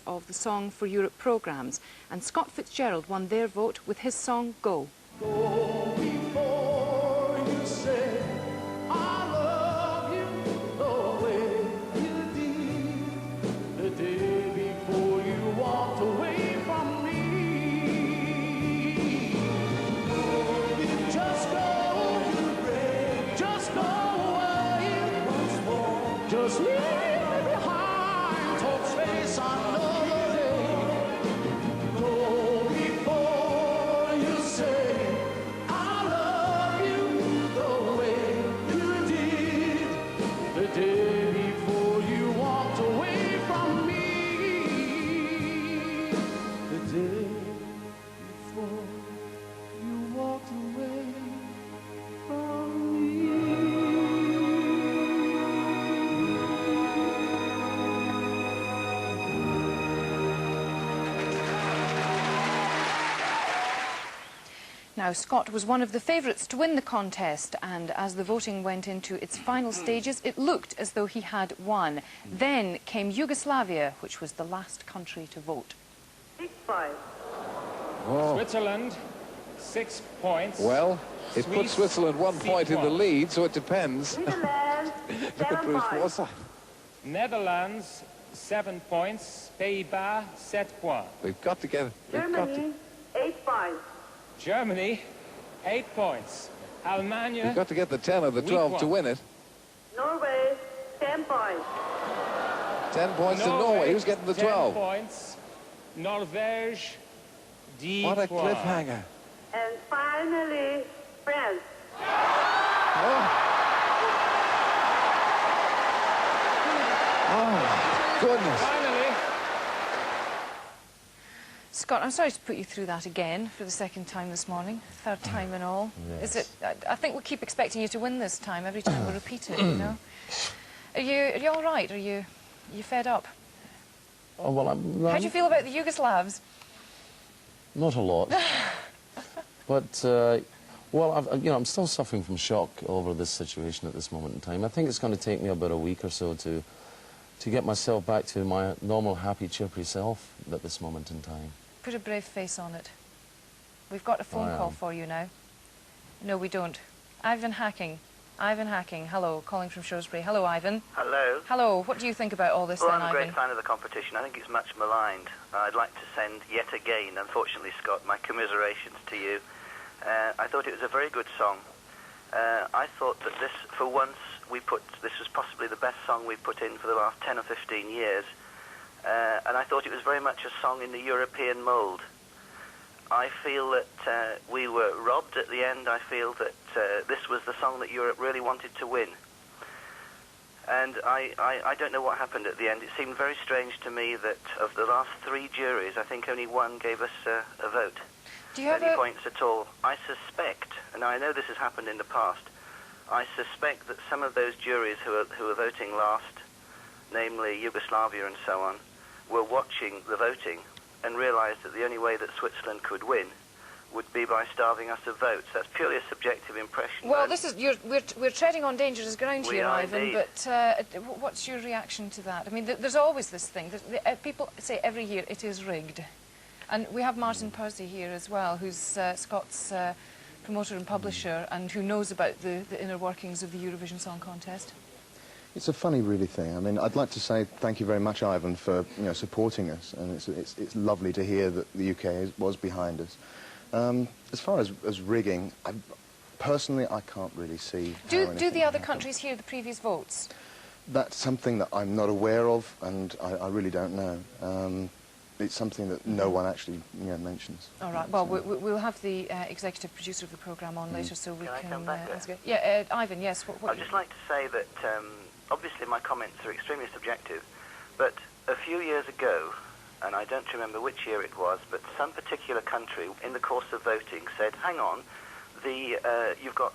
of the Song for Europe programmes, and Scott Fitzgerald won their vote with his song Go. Go before you say I love you the way you did the day before you walked away from me. Just go, just go away once more. Just leave me behind, talk space another day. Go before you say I love you the way you did the day before you walked away from me. The day before you walked away from me. Now, Scott was one of the favourites to win the contest, and as the voting went into its final stages, it looked as though he had won. Then came Yugoslavia, which was the last country to vote. 6-5. Oh. Switzerland, 6 points. Well, it puts Switzerland 1 point in the lead, so it depends. Netherlands, Look at Bruce 7-5. Wasser. Netherlands, 7 points. Pays-Bas, 7 points. We've got to get it. Germany, 8-5. Germany, 8 points. Almanya, We've got to get the 10 or the 12 to win it. Norway, 10 points. 10 points to Norway. Who's getting the 12? 10 points. Norvège, 10 What a points. cliffhanger. And finally, France. Oh, goodness. Finally, Scott, I'm sorry to put you through that again for the second time this morning, third time in all. Yes. Is it? I think we'll keep expecting you to win this time every time we repeat it, you know? Are you all right? Are you fed up? Oh, well, How do you feel about the Yugoslavs? not a lot. But, well, I'm still suffering from shock over this situation at this moment in time. I think it's going to take me about a week or so to get myself back to my normal, happy, chirpy self at this moment in time. Put a brave face on it. We've got a phone call for you now. No, we don't. Ivan Hacking. Ivan Hacking, hello, calling from Shrewsbury. Hello, Ivan. Hello. Hello, what do you think about all this Well, then, I'm a Ivan? great fan of the competition. I think it's much maligned. I'd like to send yet again, unfortunately, Scott, my commiserations to you. I thought it was a very good song. I thought that this, for once, this was possibly the best song we've put in for the last 10 or 15 years. And I thought it was very much a song in the European mould. I feel that we were robbed at the end. I feel that this was the song that Europe really wanted to win. And I don't know what happened at the end. It seemed very strange to me that of the last 3 juries, I think only 1 gave us a vote. Do you have any points at all. I suspect, and I know this has happened in the past, I suspect that some of those juries who are voting last, namely Yugoslavia and so on, were watching the voting and realised that the only way that Switzerland could win would be by starving us of votes. That's purely a subjective impression. Well, this is we're treading on dangerous ground We here, are Ivan. indeed. But what's your reaction to that? I mean, there's always this thing. People say every year it is rigged, and we have Martin Pursey here as well, who's Scott's promoter and publisher, and who knows about the inner workings of the Eurovision Song Contest. It's a funny, really thing. I mean, I'd like to say thank you very much, Ivan, for supporting us, and it's lovely to hear that the UK was behind us. As far as rigging, personally, I can't really see. Do the other countries hear the previous votes? That's something that I'm not aware of, and I really don't know. It's something that no one actually mentions. All right. Well, we'll have the executive producer of the programme on later, so we Can I come back there? Yeah, Ivan. Yes. I'd just like to say that obviously my comments are extremely subjective, but a few years ago, and I don't remember which year it was, but some particular country in the course of voting said, "Hang on, you've got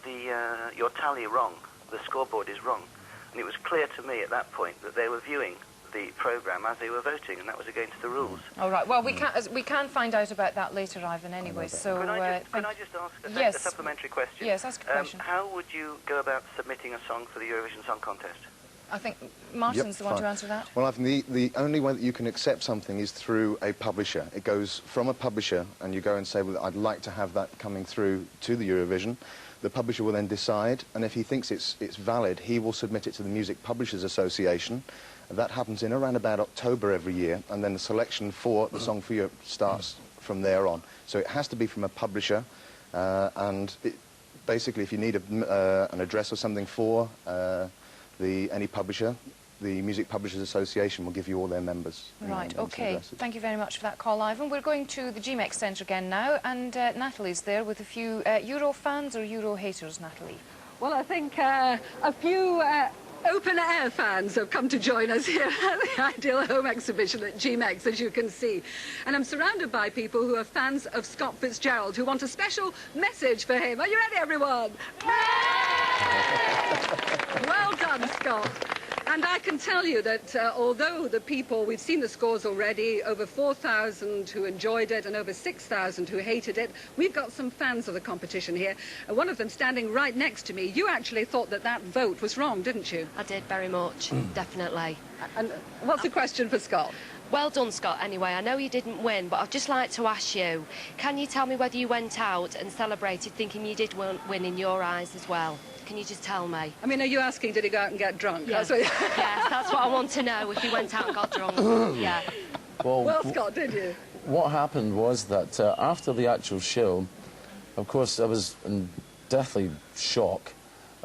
your tally wrong. The scoreboard is wrong," and it was clear to me at that point that they were viewing the programme as they were voting, and that was against the rules. All right. Well, we can find out about that later, Ivan. Anyway, so Can I just ask a supplementary question? Yes, ask a question. How would you go about submitting a song for the Eurovision Song Contest? I think Martin's the one fine. to answer that. Well, I think the only way that you can accept something is through a publisher. It goes from a publisher, and you go and say, well, I'd like to have that coming through to the Eurovision. The publisher will then decide, and if he thinks it's valid, he will submit it to the Music Publishers Association. That happens in around about October every year, and then the selection for the Song for Europe starts from there on. So it has to be from a publisher, and basically if you need an address or something for any publisher, the Music Publishers Association will give you all their members. Right, OK. Thank you very much for that call, Ivan. We're going to the GMEX Centre again now, and Natalie's there with a few Euro fans or Euro haters, Natalie? Well, I think a few open-air fans have come to join us here at the Ideal Home exhibition at GMEX, as you can see. And I'm surrounded by people who are fans of Scott Fitzgerald, who want a special message for him. Are you ready, everyone? Well done, Scott. And I can tell you that although the people, we've seen the scores already, over 4,000 who enjoyed it and over 6,000 who hated it, we've got some fans of the competition here. And one of them standing right next to me, you actually thought that that vote was wrong, didn't you? I did, very much, definitely. And what's the question for Scott? Well done, Scott, anyway. I know you didn't win, but I'd just like to ask you, can you tell me whether you went out and celebrated thinking you did win in your eyes as well? Can you just tell me? I mean, are you asking, did he go out and get drunk? Yeah. Yes, that's what I want to know, if he went out and got drunk. Yeah. Well, Scott, did you? What happened was that after the actual show, of course, I was in deathly shock.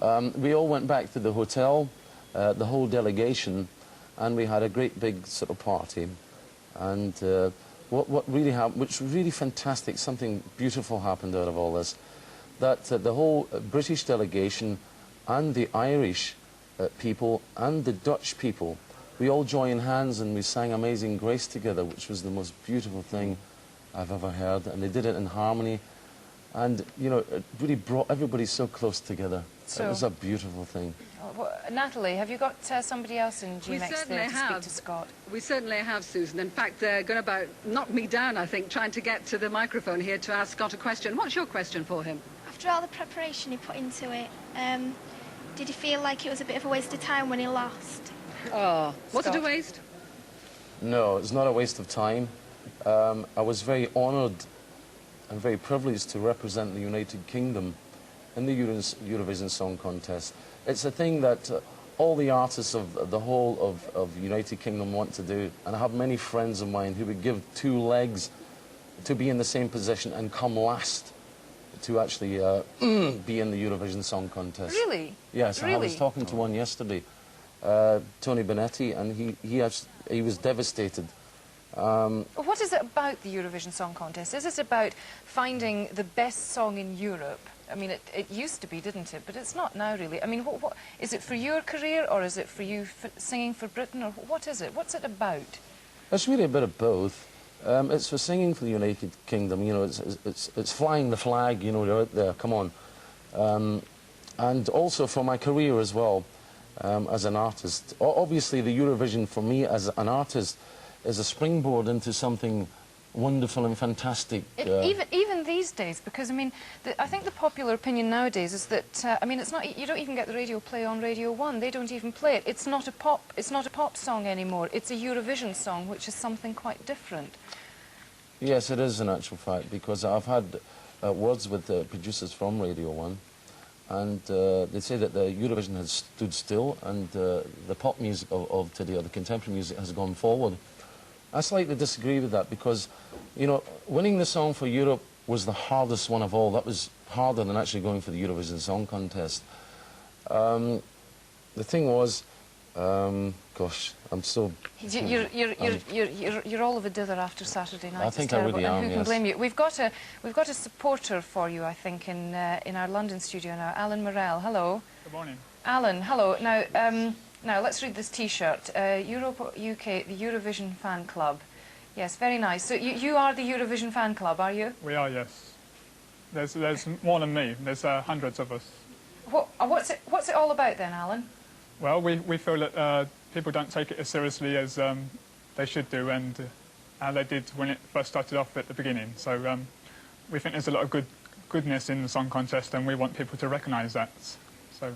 We all went back to the hotel, the whole delegation, and we had a great big sort of party. And what really happened, which was really fantastic, something beautiful happened out of all this, that the whole British delegation and the Irish people and the Dutch people, we all joined hands and we sang Amazing Grace together, which was the most beautiful thing I've ever heard. And they did it in harmony. And, you know, it really brought everybody so close together. So, it was a beautiful thing. Well, Natalie, have you got somebody else in GMEX there to speak to Scott? We certainly have, Susan. In fact, they're going to about knock me down, I think, trying to get to the microphone here to ask Scott a question. What's your question for him? After all the preparation he put into it, did he feel like it was a bit of a waste of time when he lost? Oh, was Scott. it a waste? No, it's not a waste of time. I was very honoured and very privileged to represent the United Kingdom in the Eurovision Song Contest. It's a thing that all the artists of the whole of United Kingdom want to do, and I have many friends of mine who would give 2 legs to be in the same position and come last to actually be in the Eurovision Song Contest. Really? Yes, really? I was talking to one yesterday, Tony Bonetti, and he was devastated. What is it about the Eurovision Song Contest? Is it about finding the best song in Europe? I mean, it used to be, didn't it? But it's not now, really. I mean, what is it for your career, or is it for you singing for Britain, or what is it? What's it about? It's really a bit of both. It's for singing for the United Kingdom. You know, it's flying the flag. You know, you're out there. Come on. And also for my career as well, as an artist. Obviously, the Eurovision for me as an artist is a springboard into something wonderful and fantastic. Even these days, because I mean, I think the popular opinion nowadays is that I mean, it's not. You don't even get the radio play on Radio 1. They don't even play it. It's not a pop song anymore. It's a Eurovision song, which is something quite different. Yes, it is in actual fact, because I've had words with the producers from Radio 1, and they say that the Eurovision has stood still, and the pop music of today, or the contemporary music, has gone forward. I slightly disagree with that, because, you know, winning the Song for Europe was the hardest one of all. That was harder than actually going for the Eurovision Song Contest. The thing was, gosh, I'm so... You're all of a dither after Saturday night. I think I really am, and who can blame you? We've got a supporter for you, I think, in our London studio now. Alan Morell, hello. Good morning. Alan, hello. Now, let's read this T-shirt. Europe UK, the Eurovision Fan Club. Yes, very nice. So you are the Eurovision Fan Club, are you? We are, yes. There's more than me. There's hundreds of us. What's it all about then, Alan? Well, we feel that people don't take it as seriously as they should do, and they did when it first started off at the beginning. So we think there's a lot of goodness in the song contest, and we want people to recognise that. So